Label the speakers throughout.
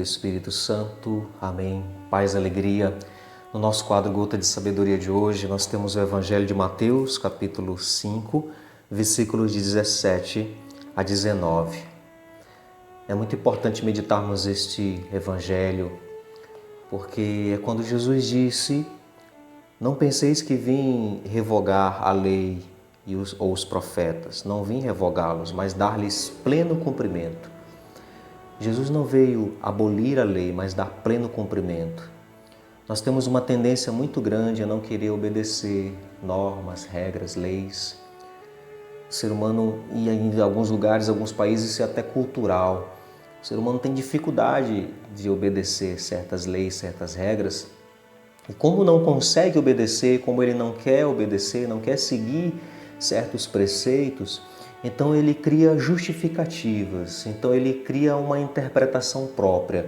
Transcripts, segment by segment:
Speaker 1: Espírito Santo. Amém. Paz e alegria. No nosso quadro Gota de Sabedoria de hoje, nós temos o Evangelho de Mateus, capítulo 5, versículos de 17 a 19. É muito importante meditarmos este Evangelho, porque é quando Jesus disse: não penseis que vim revogar a lei ou os profetas. Não vim revogá-los, mas dar-lhes pleno cumprimento. Jesus não veio abolir a lei, mas dar pleno cumprimento. Nós temos uma tendência muito grande a não querer obedecer normas, regras, leis. O ser humano, e em alguns lugares, alguns países, isso é até cultural. O ser humano tem dificuldade de obedecer certas leis, certas regras. E como não consegue obedecer, como ele não quer obedecer, não quer seguir certos preceitos, então ele cria justificativas, então ele cria uma interpretação própria.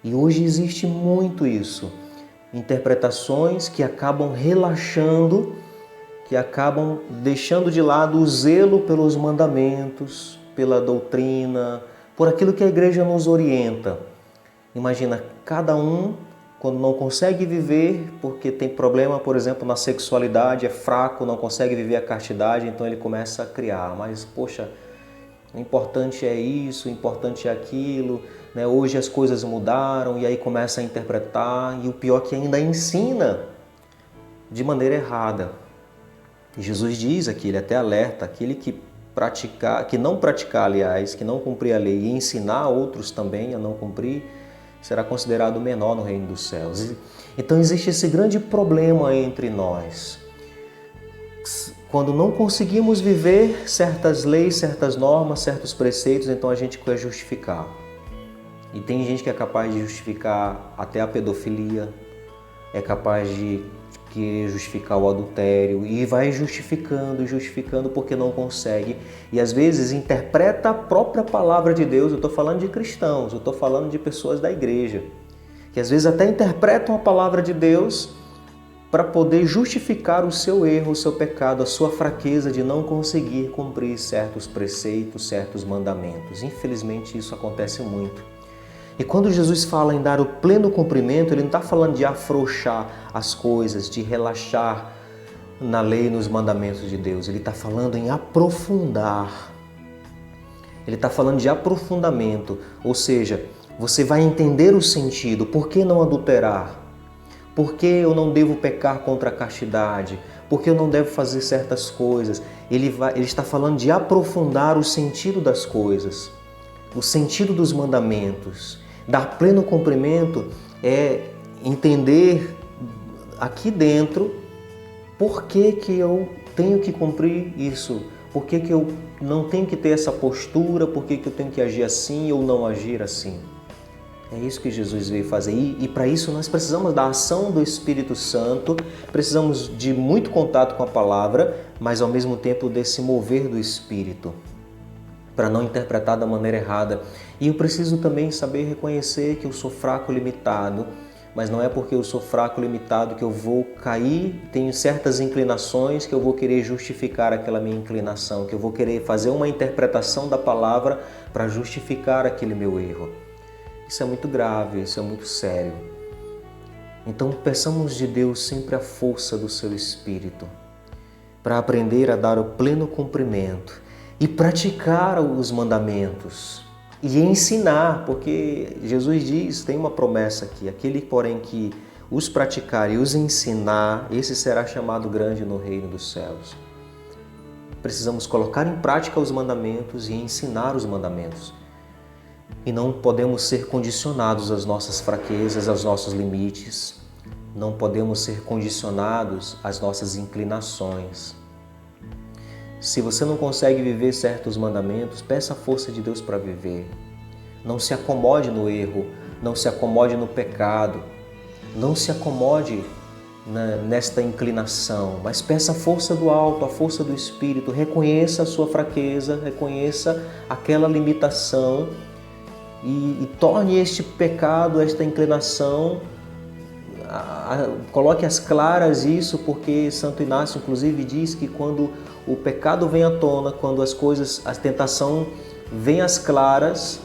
Speaker 1: E hoje existe muito isso, interpretações que acabam relaxando, que acabam deixando de lado o zelo pelos mandamentos, pela doutrina, por aquilo que a igreja nos orienta. Imagina, cada um, quando não consegue viver, porque tem problema, por exemplo, na sexualidade, é fraco, não consegue viver a castidade, então ele começa a criar. Mas, poxa, o importante é isso, o importante é aquilo, né? Hoje as coisas mudaram, e aí começa a interpretar, e o pior é que ainda ensina de maneira errada. E Jesus diz aqui, ele até alerta, aquele que não praticar, aliás, que não cumprir a lei e ensinar outros também a não cumprir, será considerado menor no reino dos céus. Então existe esse grande problema entre nós. Quando não conseguimos viver certas leis, certas normas, certos preceitos, então a gente quer justificar. E tem gente que é capaz de justificar até a pedofilia, é capaz de querer justificar o adultério e vai justificando porque não consegue. E às vezes interpreta a própria palavra de Deus. Eu estou falando de cristãos, eu estou falando de pessoas da igreja, que às vezes até interpretam a palavra de Deus para poder justificar o seu erro, o seu pecado, a sua fraqueza de não conseguir cumprir certos preceitos, certos mandamentos. Infelizmente isso acontece muito. E quando Jesus fala em dar o pleno cumprimento, ele não está falando de afrouxar as coisas, de relaxar na lei e nos mandamentos de Deus. Ele está falando em aprofundar. Ele está falando de aprofundamento. Ou seja, você vai entender o sentido. Por que não adulterar? Por que eu não devo pecar contra a castidade? Por que eu não devo fazer certas coisas? Ele está falando de aprofundar o sentido das coisas, o sentido dos mandamentos. Dar pleno cumprimento é entender aqui dentro por que eu tenho que cumprir isso, por que eu não tenho que ter essa postura, por que eu tenho que agir assim ou não agir assim. É isso que Jesus veio fazer e para isso nós precisamos da ação do Espírito Santo, precisamos de muito contato com a palavra, mas ao mesmo tempo desse mover do Espírito, para não interpretar da maneira errada. E eu preciso também saber reconhecer que eu sou fraco, limitado, mas não é porque eu sou fraco, limitado que eu vou cair, tenho certas inclinações que eu vou querer justificar aquela minha inclinação, que eu vou querer fazer uma interpretação da palavra para justificar aquele meu erro. Isso é muito grave, isso é muito sério. Então peçamos de Deus sempre a força do seu Espírito para aprender a dar o pleno cumprimento e praticar os mandamentos e ensinar, porque Jesus diz, tem uma promessa aqui, aquele porém que os praticar e os ensinar, esse será chamado grande no reino dos céus. Precisamos colocar em prática os mandamentos e ensinar os mandamentos. E não podemos ser condicionados às nossas fraquezas, aos nossos limites. Não podemos ser condicionados às nossas inclinações. Se você não consegue viver certos mandamentos, peça a força de Deus para viver. Não se acomode no erro, não se acomode no pecado, não se acomode nesta inclinação, mas peça a força do alto, a força do Espírito. Reconheça a sua fraqueza, reconheça aquela limitação e torne este pecado, esta inclinação, coloque às claras isso, porque Santo Inácio inclusive diz que quando o pecado vem à tona, quando a tentação vem às claras,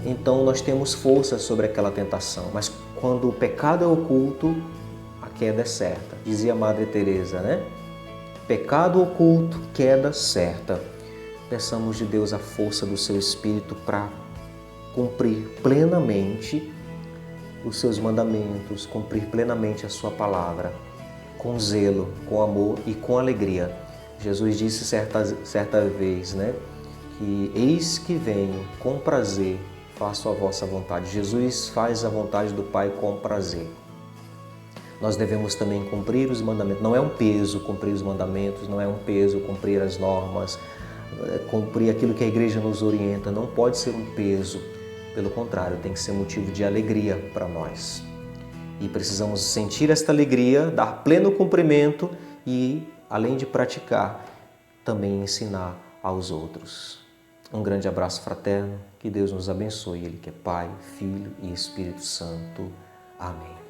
Speaker 1: então nós temos força sobre aquela tentação. Mas quando o pecado é oculto, a queda é certa. Dizia a Madre Teresa, né? Pecado oculto, queda certa. Peçamos de Deus a força do seu Espírito para cumprir plenamente os seus mandamentos, cumprir plenamente a sua palavra, com zelo, com amor e com alegria. Jesus disse certa vez, né, que eis que venho com prazer, faço a vossa vontade. Jesus faz a vontade do Pai com prazer. Nós devemos também cumprir os mandamentos. Não é um peso cumprir os mandamentos, não é um peso cumprir as normas, cumprir aquilo que a igreja nos orienta. Não pode ser um peso. Pelo contrário, tem que ser motivo de alegria para nós. E precisamos sentir esta alegria, dar pleno cumprimento e, além de praticar, também ensinar aos outros. Um grande abraço fraterno, que Deus nos abençoe, Ele que é Pai, Filho e Espírito Santo. Amém.